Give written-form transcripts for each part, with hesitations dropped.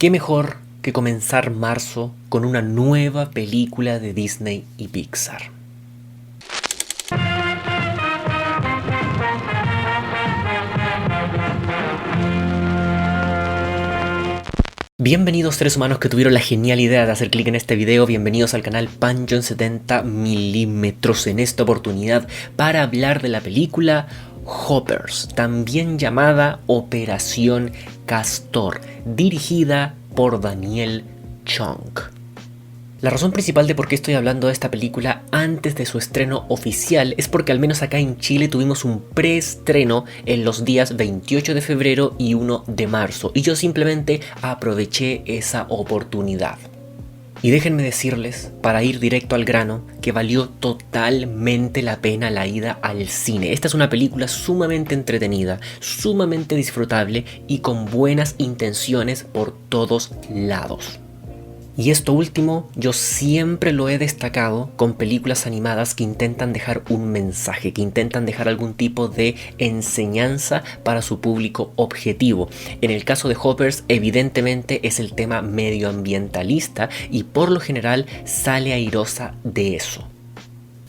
¿Qué mejor que comenzar marzo con una nueva película de Disney y Pixar? Bienvenidos seres humanos que tuvieron la genial idea de hacer clic en este video, bienvenidos al canal Pancho en 70 milímetros en esta oportunidad para hablar de la película Hoppers, también llamada Operación Castor, dirigida por Daniel Chong. La razón principal de por qué estoy hablando de esta película antes de su estreno oficial es porque al menos acá en Chile tuvimos un preestreno en los días 28 de febrero y 1 de marzo y yo simplemente aproveché esa oportunidad. Y déjenme decirles, para ir directo al grano, que valió totalmente la pena la ida al cine. Esta es una película sumamente entretenida, sumamente disfrutable y con buenas intenciones por todos lados. Y esto último yo siempre lo he destacado con películas animadas que intentan dejar un mensaje, que intentan dejar algún tipo de enseñanza para su público objetivo. En el caso de Hoppers, evidentemente es el tema medioambientalista y por lo general sale airosa de eso.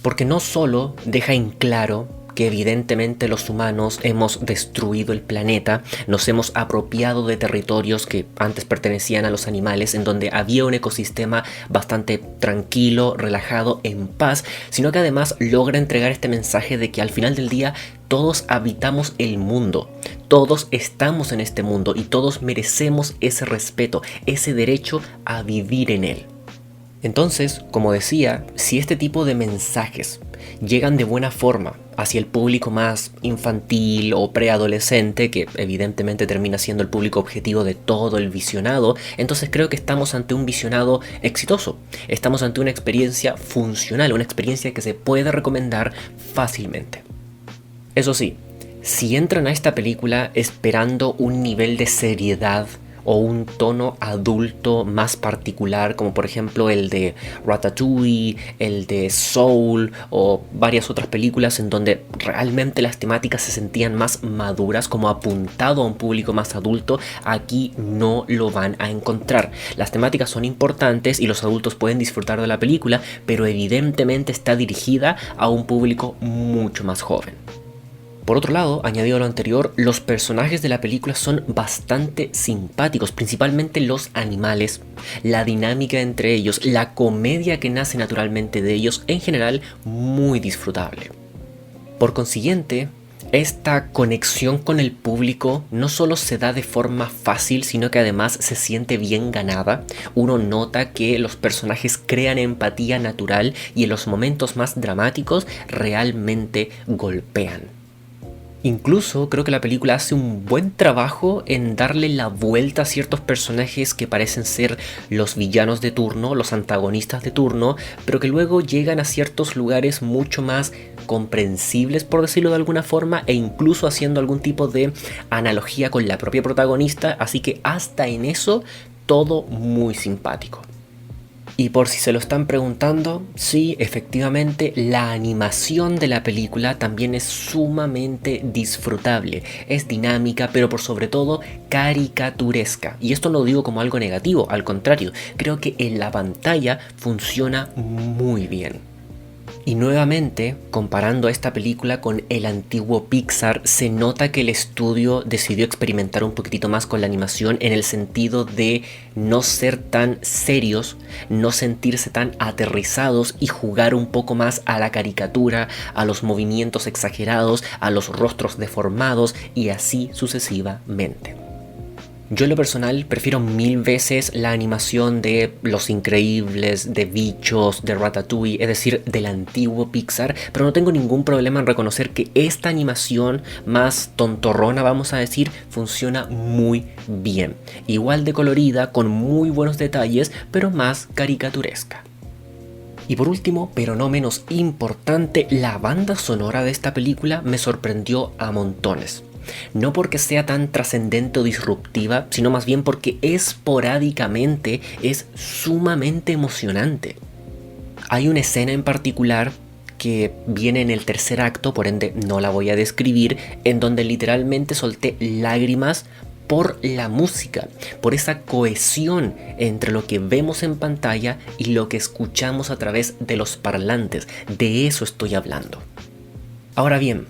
Porque no solo deja en claro que evidentemente los humanos hemos destruido el planeta, nos hemos apropiado de territorios que antes pertenecían a los animales, en donde había un ecosistema bastante tranquilo, relajado, en paz, sino que además logra entregar este mensaje de que al final del día todos habitamos el mundo, todos estamos en este mundo y todos merecemos ese respeto, ese derecho a vivir en él. Entonces, como decía, si este tipo de mensajes llegan de buena forma hacia el público más infantil o preadolescente, que evidentemente termina siendo el público objetivo de todo el visionado, entonces creo que estamos ante un visionado exitoso. Estamos ante una experiencia funcional, una experiencia que se puede recomendar fácilmente. Eso sí, si entran a esta película esperando un nivel de seriedad o un tono adulto más particular, como por ejemplo el de Ratatouille, el de Soul o varias otras películas en donde realmente las temáticas se sentían más maduras, como apuntado a un público más adulto, aquí no lo van a encontrar. Las temáticas son importantes y los adultos pueden disfrutar de la película, pero evidentemente está dirigida a un público mucho más joven. Por otro lado, añadido a lo anterior, los personajes de la película son bastante simpáticos, principalmente los animales, la dinámica entre ellos, la comedia que nace naturalmente de ellos, en general muy disfrutable. Por consiguiente, esta conexión con el público no solo se da de forma fácil, sino que además se siente bien ganada. Uno nota que los personajes crean empatía natural y en los momentos más dramáticos realmente golpean. Incluso creo que la película hace un buen trabajo en darle la vuelta a ciertos personajes que parecen ser los villanos de turno, los antagonistas de turno, pero que luego llegan a ciertos lugares mucho más comprensibles, por decirlo de alguna forma, e incluso haciendo algún tipo de analogía con la propia protagonista, así que hasta en eso todo muy simpático. Y por si se lo están preguntando, sí, efectivamente, la animación de la película también es sumamente disfrutable. Es dinámica, pero por sobre todo caricaturesca. Y esto no lo digo como algo negativo, al contrario, creo que en la pantalla funciona muy bien. Y nuevamente, comparando a esta película con el antiguo Pixar, se nota que el estudio decidió experimentar un poquitito más con la animación en el sentido de no ser tan serios, no sentirse tan aterrizados y jugar un poco más a la caricatura, a los movimientos exagerados, a los rostros deformados y así sucesivamente. Yo en lo personal prefiero mil veces la animación de Los Increíbles, de Bichos, de Ratatouille, es decir, del antiguo Pixar, pero no tengo ningún problema en reconocer que esta animación más tontorrona, vamos a decir, funciona muy bien. Igual de colorida, con muy buenos detalles, pero más caricaturesca. Y por último, pero no menos importante, la banda sonora de esta película me sorprendió a montones. No porque sea tan trascendente o disruptiva, sino más bien porque esporádicamente es sumamente emocionante. Hay una escena en particular que viene en el tercer acto, por ende no la voy a describir, en donde literalmente solté lágrimas por la música, por esa cohesión entre lo que vemos en pantalla y lo que escuchamos a través de los parlantes. De eso estoy hablando. Ahora bien,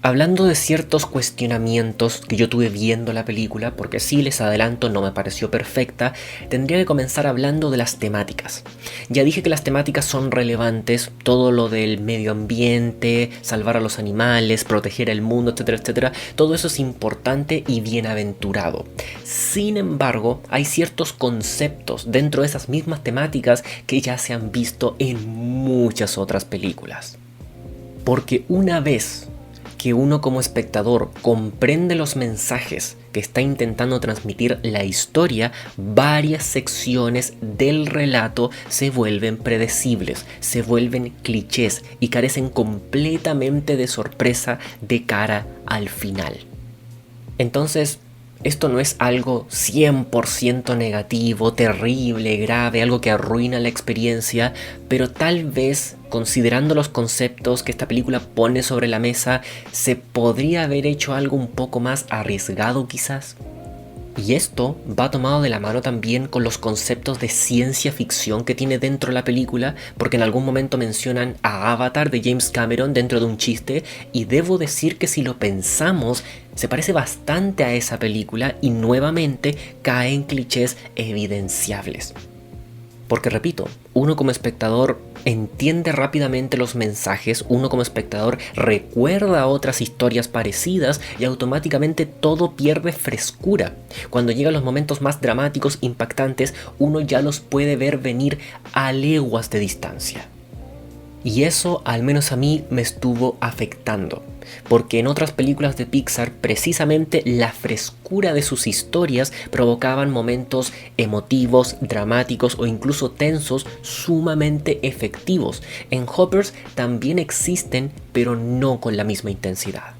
hablando de ciertos cuestionamientos que yo tuve viendo la película, porque sí, les adelanto, no me pareció perfecta, tendría que comenzar hablando de las temáticas. Ya dije que las temáticas son relevantes, todo lo del medio ambiente, salvar a los animales, proteger el mundo, etcétera, etcétera, todo eso es importante y bienaventurado. Sin embargo, hay ciertos conceptos dentro de esas mismas temáticas que ya se han visto en muchas otras películas. Porque una vez que uno como espectador comprende los mensajes que está intentando transmitir la historia, varias secciones del relato se vuelven predecibles, se vuelven clichés y carecen completamente de sorpresa de cara al final. Entonces, esto no es algo 100% negativo, terrible, grave, algo que arruina la experiencia, pero tal vez, considerando los conceptos que esta película pone sobre la mesa, se podría haber hecho algo un poco más arriesgado quizás. Y esto va tomado de la mano también con los conceptos de ciencia ficción que tiene dentro la película, porque en algún momento mencionan a Avatar de James Cameron dentro de un chiste, y debo decir que si lo pensamos, se parece bastante a esa película y nuevamente cae en clichés evidenciables. Porque repito, uno como espectador entiende rápidamente los mensajes, uno como espectador recuerda otras historias parecidas y automáticamente todo pierde frescura. Cuando llegan los momentos más dramáticos, impactantes, uno ya los puede ver venir a leguas de distancia. Y eso al menos a mí me estuvo afectando, porque en otras películas de Pixar precisamente la frescura de sus historias provocaban momentos emotivos, dramáticos o incluso tensos sumamente efectivos. En Hoppers también existen, pero no con la misma intensidad.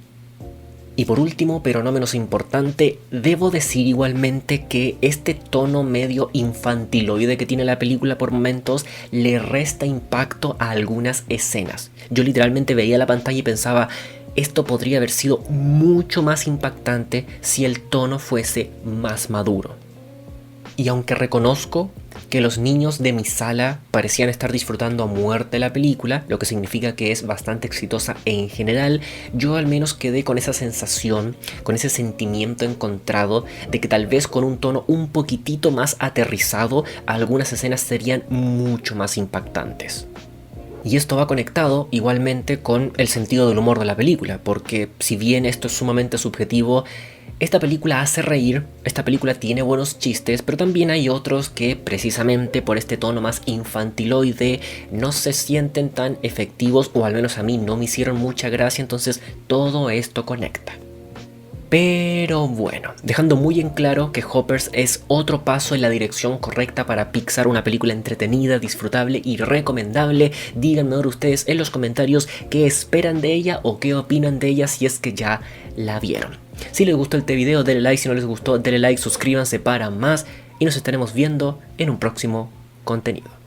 Y por último, pero no menos importante, debo decir igualmente que este tono medio infantiloide que tiene la película por momentos le resta impacto a algunas escenas. Yo literalmente veía la pantalla y pensaba, esto podría haber sido mucho más impactante si el tono fuese más maduro. Y aunque reconozco que los niños de mi sala parecían estar disfrutando a muerte la película, lo que significa que es bastante exitosa en general, yo al menos quedé con esa sensación, con ese sentimiento encontrado de que tal vez con un tono un poquitito más aterrizado, algunas escenas serían mucho más impactantes. Y esto va conectado igualmente con el sentido del humor de la película, porque si bien esto es sumamente subjetivo, esta película hace reír, esta película tiene buenos chistes, pero también hay otros que precisamente por este tono más infantiloide no se sienten tan efectivos, o al menos a mí no me hicieron mucha gracia, entonces todo esto conecta. Pero bueno, dejando muy en claro que Hoppers es otro paso en la dirección correcta para Pixar, una película entretenida, disfrutable y recomendable. Díganme ahora ustedes en los comentarios qué esperan de ella o qué opinan de ella si es que ya la vieron. Si les gustó este video, denle like, si no les gustó, denle like, suscríbanse para más y nos estaremos viendo en un próximo contenido.